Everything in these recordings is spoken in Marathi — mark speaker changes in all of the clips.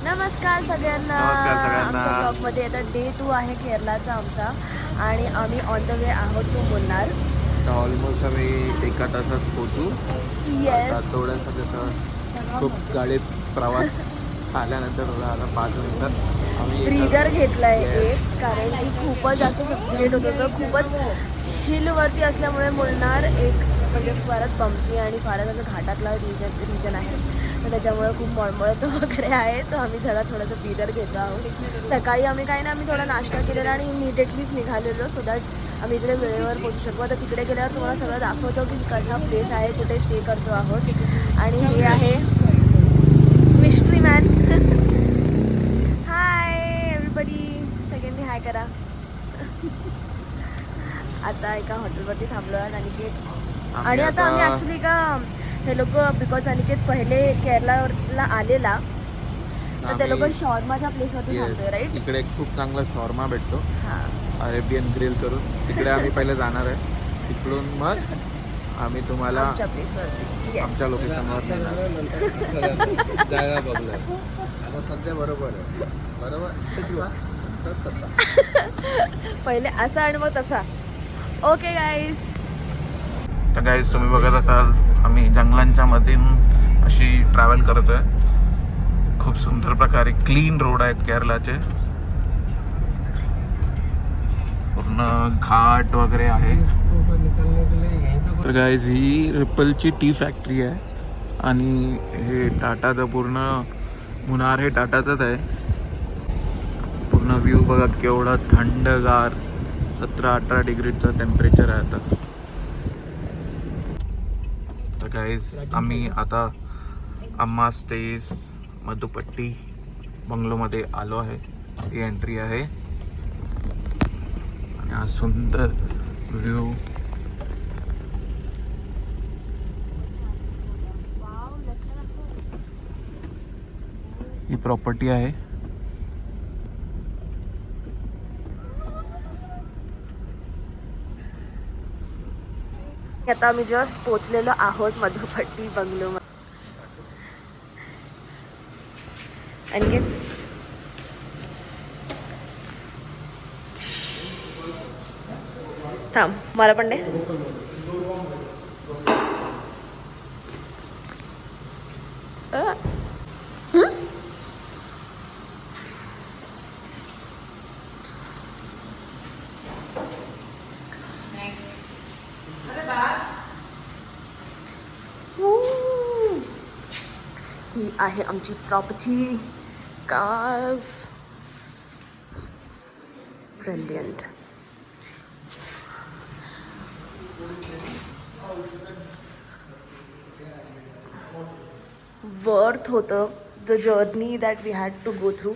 Speaker 1: नमस्कार सगळ्यांना. आमच्या ब्लॉगमध्ये आता डे 2 आहे केरलाचा आमचा आणि आम्ही ऑन द वे आहोत टू मुन्नार.
Speaker 2: ऑलमोस्ट आम्ही एका तासात पोहोचू.
Speaker 1: येस.
Speaker 2: थोडंसं त्याचं खूप गाडीत प्रवास आल्यानंतर आता 5 मिनिटात आम्ही
Speaker 1: ब्रीदर घेतलाय एक, कारण की खूपच जास्त सफोकेट होत होतं. खूपच हिलवरती असल्यामुळे मुन्नार एक म्हणजे फारच बंपी आणि फारच असं घाटातला रिजन आहे, तर त्याच्यामुळे खूप मळमळत वगैरे आहे. तर आम्ही थोडंसं ब्रीदर घेतो आहोत. सकाळी आम्ही काही ना आम्ही थोडा नाश्ता केलेला आणि इमिडिएटलीच निघालेलो सो दॅट आम्ही इकडे वेळेवर पोहोचू शकू. आता तिकडे गेल्यावर तुम्हाला सगळं दाखवतो की कसा प्लेस आहे, कुठे स्टे करतो आहोत. आणि हे आहे मिस्ट्री मॅन. हाय एव्हरीबडी, सगळ्यांनी हाय करा. आता एका हॉटेलवरती थांबलो आहे अनिकेत, आणि आता आम्ही ॲक्च्युली का हे लोक बिकॉज अनिकेत पहिले केरलाला आलेला, तर ते लोक शॉर्माच्या प्लेसवरती थांबतोय राईट.
Speaker 2: इकडे खूप चांगला शॉर्मा भेटतो,
Speaker 1: हां,
Speaker 2: अरेबियन ग्रिल करून. तिकडे आम्ही पहिले जाणार आहे. तिकडून मग आम्ही तुम्हाला
Speaker 1: आमच्या प्लेसवरती.
Speaker 2: आमच्या लोकेशनवर नेणार. जायला बघलं आता सध्या बरोबर आहे, बरोबर
Speaker 1: पहिले असा आणि मग तसा. Okay guys.
Speaker 2: तर गाईज तुम्ही बघत असाल आम्ही जंगलांच्या मधून अशी ट्रॅव्हल करतोय. खूप सुंदर प्रकारे क्लीन रोड आहेत केरलाचे, पूर्ण घाट वगैरे आहे. तर गाईज ही रिपलची टी फॅक्टरी आहे आणि हे टाटाचं पूर्ण मुन्नार हे टाटाचंच आहे. पूर्ण व्ह्यू बघा केवढा थंडगार, 17-18 डिग्रीचं टेम्परेचर आहे आता. तर गाईज आम्ही आता अम्मा स्टेज मधुपट्टी बंगलोमध्ये आलो आहे. ही एंट्री आहे आणि हा सुंदर व्ह्यू. ही प्रॉपर्टी आहे.
Speaker 1: आता आम्ही जस्ट पोचलेलो आहोत मधुपट्टी बंगलो. आणि थांब, मला पण दे. ही आहे आमची प्रॉपर्टी. Cars brilliant. वर्थ होतं the journey that we had to go through.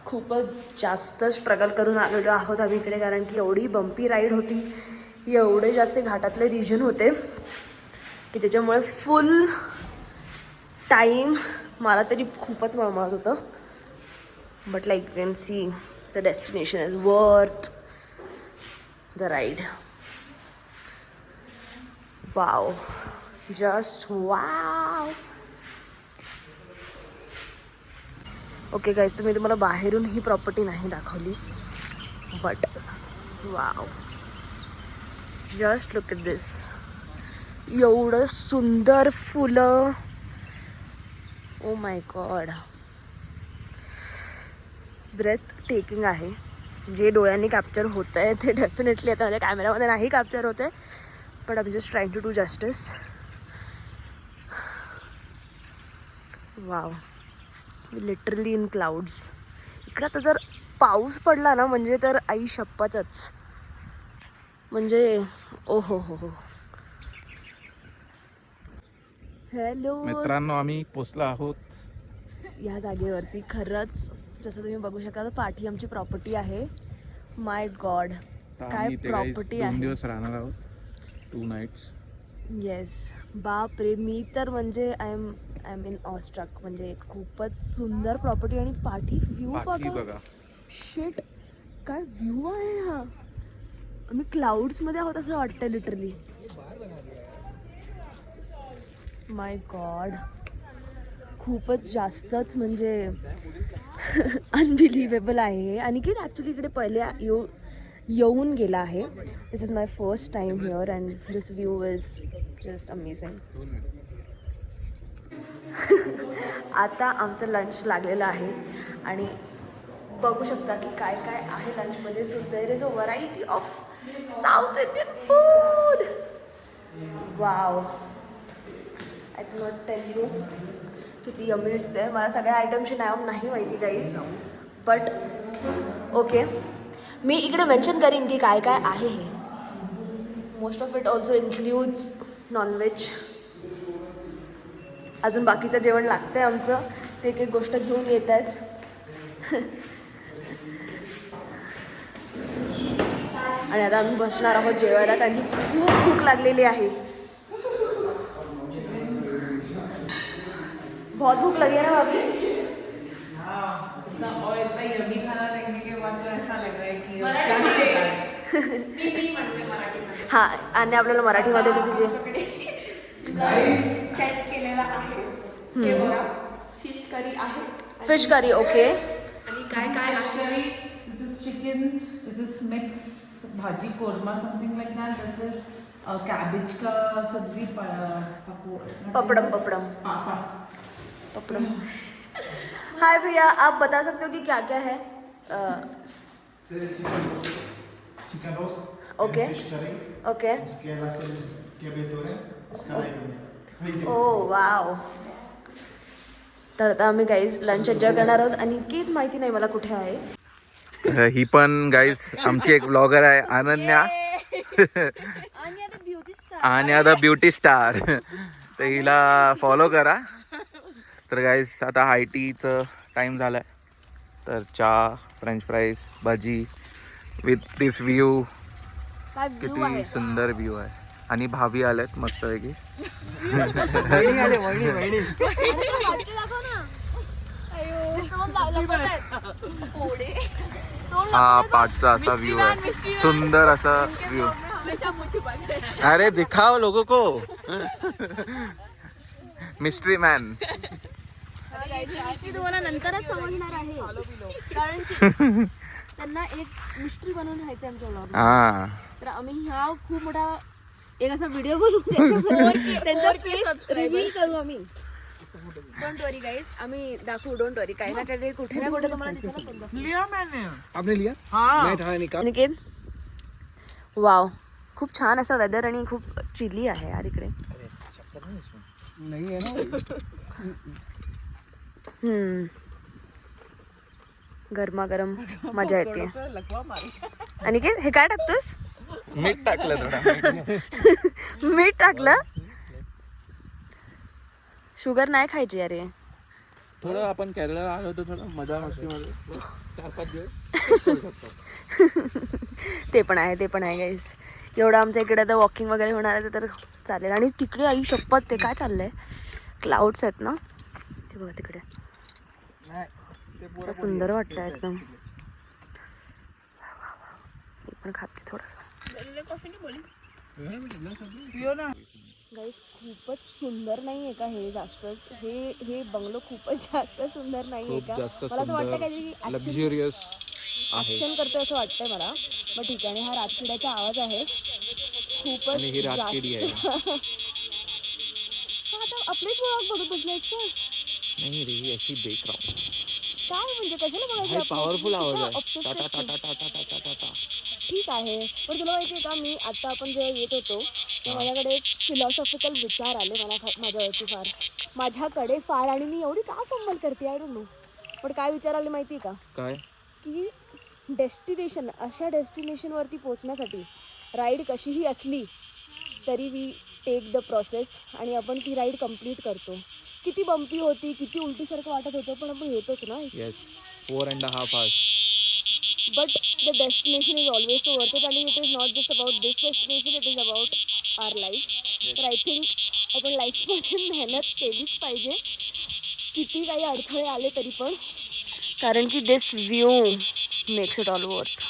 Speaker 1: खूपच जास्त स्ट्रगल करून आलेलो आहोत आम्ही इकडे, कारण की एवढी बम्पी राईड होती, एवढे जास्त घाटातले रिजन होते की ज्याच्यामुळे फुल टाईम मला तरी खूपच मळमळत होतं. But like you can see the destination is worth the ride. Wow, just wow. Okay guys, तर मी तुम्हाला बाहेरून ही प्रॉपर्टी नाही दाखवली, but wow, just look at this. एवढं सुंदर फुलं. Oh my God, breathtaking आहे. जे डोळ्यांनी कॅप्चर होतं आहे ते डेफिनेटली आता माझ्या कॅमेरामध्ये नाही कॅप्चर होत आहे, but I am just trying to do justice. Wow, literally in clouds. इकडं आता जर पाऊस पडला ना म्हणजे तर आई शपथच, म्हणजे ओ हो हो हो. हॅलो
Speaker 2: मित्रांनो, आम्ही पोचलो आहोत
Speaker 1: या जागेवरती. खरंच जसं तुम्ही बघू शकता पाठी आमची प्रॉपर्टी आहे. माय गॉड, काय प्रॉपर्टी
Speaker 2: 2
Speaker 1: आहे.
Speaker 2: दिवस राहणार आहोत, 2 नाईट्स.
Speaker 1: येस, बाप रे, मी तर म्हणजे आय एम इन ऑस्ट्रक. म्हणजे खूपच सुंदर प्रॉपर्टी आणि पाठी व्ह्यू बघा. शिट, काय व्ह्यू आहे हा. आम्ही क्लाउड्समध्ये आहोत असं वाटतं लिटरली. माय गॉड, खूपच जास्तच म्हणजे अनबिलिव्हेबल आहे हे. अनिकेत ॲक्च्युली इकडे पहिले येऊन गेला आहे. This is my first time here and this view is just amazing. आता आमचं लंच लागलेलं आहे आणि बघू शकता की काय काय आहे लंचमध्ये. So there is a variety of South Indian food. Wow, I cannot tell you किती यम्मी दिसते. मला सगळ्या आयटमची नाव नाही माहिती गाईज, बट ओके, मी इकडे मेन्शन करीन की काय काय आहे हे. Most of it also includes non veg. अजून बाकीचं जेवण लागतं आहे आमचं, ते एक एक गोष्ट घेऊन येत आहेत. आणि आता आम्ही बसणार आहोत जेवायला, कारण की खूप भूक लागलेली आहे. बहुत भूक लगी है ना भाभी?
Speaker 3: और इतना यम्मी खाना देखने के बाद तो ऐसा लग रहा है कि अब क्या ही बताएं.
Speaker 1: हां, आणि आपल्याला मराठीमध्ये तिथे
Speaker 4: सेट केलेला आहे ते बघा. फिश करी आहे
Speaker 1: फिश करी. ओके,
Speaker 4: आणि काय काय
Speaker 3: Fish curry, this is chicken, this is mix bhaji korma, something like that. This is cabbage का सब्जी
Speaker 1: पपड़म. हाय भैया, आप बता सकते हो कि क्या क्या है?
Speaker 5: Chicken roast,
Speaker 1: okay.
Speaker 5: Fish curry,
Speaker 1: okay.
Speaker 5: इसके अलावा कैबेटोर है, इसका
Speaker 1: ओ वाव. तर आता आम्ही गाईज लंच एन्जॉय करणार आहोत. आणि कित माहिती नाही मला कुठे आहे.
Speaker 2: ही पण गाईज आमची एक ब्लॉगर आहे अनन्या. आणि आता ब्युटी स्टार. तर हिला फॉलो करा. तर गाईज आता हाय टीचं टाईम झाला आहे. तर चहा, French fries, bhaji with this view.
Speaker 1: काय व्ह्यू
Speaker 2: किती
Speaker 1: आहे.
Speaker 2: सुंदर व्ह्यू आहे. आणि भाभी आल्यात मस्त पैकी. हा पाठचा असा व्ह्यू आहे. सुंदर असा व्ह्यू. अरे दिखाओ लोगों को. Mystery man.
Speaker 1: मिस्ट्री तुम्हाला नंतरच समजणार आहे, कारण की त्यांना एक मिस्ट्री बनवून राहायचं आमच्या ब्लॉग.
Speaker 2: हा,
Speaker 1: तर आम्ही हा खूप मोठा एक असा व्हिडिओ बनवून त्यांचा फेस रिव्हील करू आम्ही. डोंट वरी गाईज, आम्ही दाखवू. डोंट वरी, काही ना काही कुठे ना कुठे तुम्हाला दिसणार.
Speaker 3: लिया मैंने.
Speaker 6: आपने लिया?
Speaker 3: हाँ.
Speaker 6: मैं था निकाल.
Speaker 1: अनिकेत, वाव, खूप छान असं वेदर आणि खूप चिली आहे यार इकडे.
Speaker 6: नहीं है ना.
Speaker 1: गरमागरम मजा येते.
Speaker 3: लगवा मारे.
Speaker 1: अनिकेत, हे काय टाकतोस?
Speaker 2: मीठ टाकलं थोडं.
Speaker 1: मीठ टाकलं. शुगर नाही खायची अरे.
Speaker 2: थोडं आपण केरळला आलो होतो, थोडं मजा मस्तीमध्ये 4-5 दिवस.
Speaker 1: ते पण आहे गाईज. एवढं आमच्या इकडे आता वॉकिंग वगैरे होणार आहे तर चालेल. आणि तिकडे आई शपथ, ते काय चाललंय, क्लाउड्स आहेत ना ते बघा तिकडे. सुंदर वाटतं एकदम. मी पण खाते थोडंसं.
Speaker 3: पियो ना.
Speaker 1: गाईज खूपच सुंदर नाही आहे का हे? जास्तच हे बंगलो खूपच जास्त सुंदर नाही आहे
Speaker 2: खूप
Speaker 1: का?
Speaker 2: जास्त
Speaker 1: मला असं वाटतं
Speaker 2: सुंदर,
Speaker 1: काहीतरी
Speaker 2: लक्झरियस आहे.
Speaker 1: ॲक्शन करतोय असं वाटतंय मला. मग ठीक आहे. आणि हा रातकिड्याचा आवाज आहे खूपच
Speaker 2: आणि ही रातकिडी आहे.
Speaker 1: हा, आता आपलेच व्लॉग बघत बसलेस का?
Speaker 2: नाही रे, ही अशी बेकराऊंड.
Speaker 1: काय म्हणजे कशाला बघायचं?
Speaker 2: पॉवरफुल आवाज आहे.
Speaker 1: ऑब्सेस
Speaker 2: टाटा
Speaker 1: असतो.
Speaker 2: टाटा टाटा टाटा टाटा.
Speaker 1: ठीक आहे, पण तुला माहिती आहे का, मी आता आपण जेव्हा येत होतो तेव्हा माझ्याकडे एक फिलॉसॉफिकल विचार आले माझ्यावरती फार. आणि मी एवढी का फंबल करते आय डोंट नो. पण काय विचार आले माहिती आहे का,
Speaker 2: काय?
Speaker 1: की अशा डेस्टिनेशनवरती पोचण्यासाठी राईड कशीही असली तरी वी टेक द प्रोसेस आणि आपण ती राईड कंप्लीट करतो. किती बंपी होती, किती उलटीसारखं वाटत होतं, पण आपण येतोच ना.
Speaker 2: Yes, 4.5 hours.
Speaker 1: But the destination is always so worth it. आणि it is not just about this destination, it is about our life. तर आय थिंक आपण लाईफमध्ये मेहनत केलीच पाहिजे, किती काही अडथळे आले तरी पण, कारण की this view makes it all worth.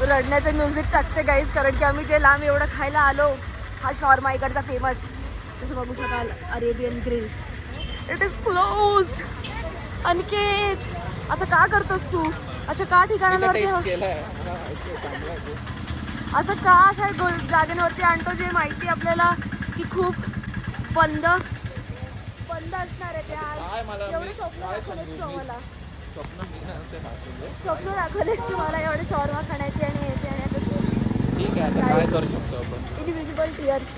Speaker 1: रडण्याचं म्युझिक टाकते गाईज, कारण की आम्ही जे लांब एवढं खायला आलो, हा शॉर्मा इकडचा फेमस, जसं बघू शकाल Arabian grills. It is closed. Aniket असं का करतोस तू? अशा का ठिकाणांवरती असं का अशा जागेवरती आणतो जे माहिती आपल्याला की खूप बंद असणार आहे त्या. एवढे स्वप्न दाखवलेस तू आम्हाला. स्वप्न दाखवलेस तू मला एवढे शॉर्मा खाण्याचे आणि याचे आणि आता तू
Speaker 2: ठीक आहे, आता काय करू शकतो आपण.
Speaker 1: इनविजिबल टीयर्स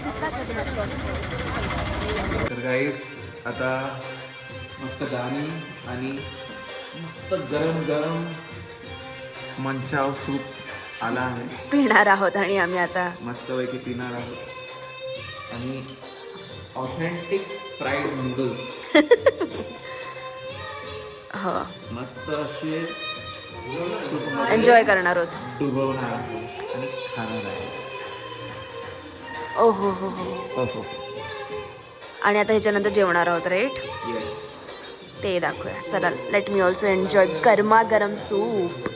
Speaker 1: दिसतात ना तुम्हाला.
Speaker 2: तर गाईस आता मस्त गाणी आणि मस्त गरम गरम मंचाव सूप आला आहे.
Speaker 1: पिणार आहोत आणि आम्ही आता
Speaker 2: मस्तपैकी पिणार आहोत आणि ऑथेंटिक फ्राईड नूडल्स
Speaker 1: हो
Speaker 2: मस्त असे
Speaker 1: एन्जॉय करणार आहोत.
Speaker 2: डुबवणार आहोत आणि खाणार आहे.
Speaker 1: ओ हो हो हो. आणि आता ह्याच्यानंतर जेवणार आहोत राईट. ते दाखवूया. चला लेट मी ऑल्सो एन्जॉय गरमागरम सूप.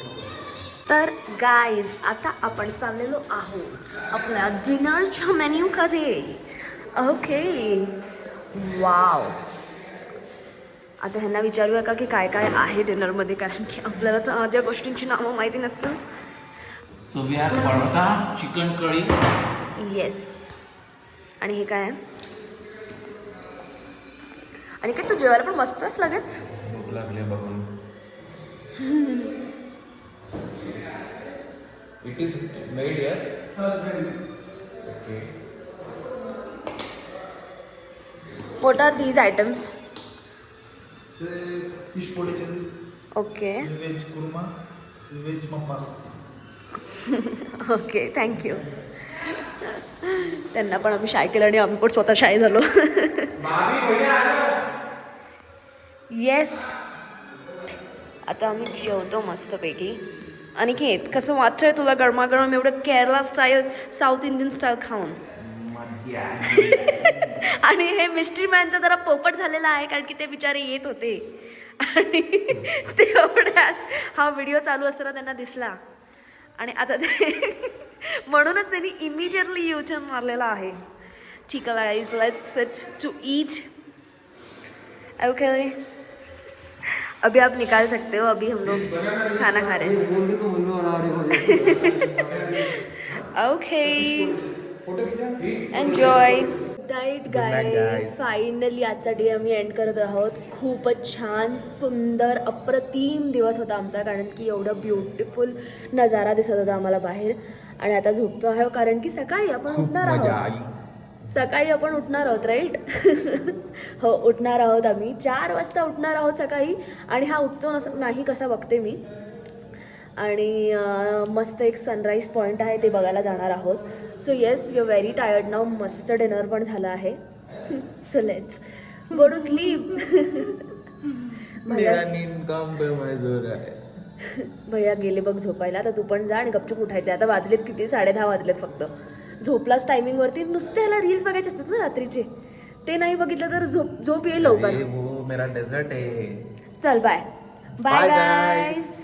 Speaker 1: तर गाईज आता आपण चाललेलो आहोत आपल्या डिनरच्या मेन्यूकडे. Okay wow. आता ह्यांना विचारूया का की काय काय आहे डिनरमध्ये, कारण की आपल्याला तर माझ्या गोष्टींची नावं माहिती नसतं.
Speaker 2: So we are parotta chicken kadhi.
Speaker 1: Yes. आणि हे काय आहे? आणि काय तू जेवायला पण मस्तच लगेच.
Speaker 2: भूक लागले बघून. It is made here. Okay.
Speaker 1: What are these items?
Speaker 5: Fish पोळी चली,
Speaker 1: ओके
Speaker 5: वेज कुर्मा, वेज मपास.
Speaker 1: Okay thank you. त्यांना पण आम्ही शाय केलं आणि आम्ही पण स्वतः शाय झालो. येस. आता आम्ही जेवतो मस्तपैकी. अनिकेत कसं वाटतंय तुला गरमागरम एवढं Kerala style south Indian style खाऊन? आणि हे मिस्ट्री मॅनचा जरा पोपट झालेला आहे कारण की ते बिचारे येत होते आणि तेवढ्यात हा व्हिडिओ चालू असताना त्यांना दिसला आणि आता ते म्हणूनच त्यांनी इमिजिएटली यूटर्न मारलेला आहे. ठीक आहे guys, let's sit to eat. Okay अभी आप निकाल सकते हो. अभी हम लोग खाना खा रहे हैं. Okay enjoy. Diet guys finally आजचा डे आम्ही एंड करत आहोत. खूपच छान सुंदर अप्रतिम दिवस होता आमचा, कारण की एवढं ब्युटिफुल नजारा दिसत होता आम्हाला बाहेर. आणि आता झोपतो आहे कारण की सकाळी आपण उठणार आहोत. सकाळी आपण उठणार आहोत राईट. हो उठणार आहोत आम्ही 4 वाजता उठणार आहोत सकाळी. आणि हा उठतो नाही कसा बघते मी. आणि मस्त एक सनराईज पॉईंट आहे ते बघायला जाणार आहोत. So yes we are very tired now. मस्त डिनर पण झालं आहे. So let's go to sleep. भैया गेले बघ झोपायला. आता तू पण जा आणि गपचूप उठायचे. आता वाजलेत किती 10:30 वाजलेत फक्त. झोपलाच टायमिंगवरती. नुसते ह्याला रील्स बघायचे असतात ना रात्रीचे, ते नाही बघितलं तर झोप येईल लवकर.
Speaker 2: मेरा डेझर्ट आहे.
Speaker 1: चल बाय बाय गाईज.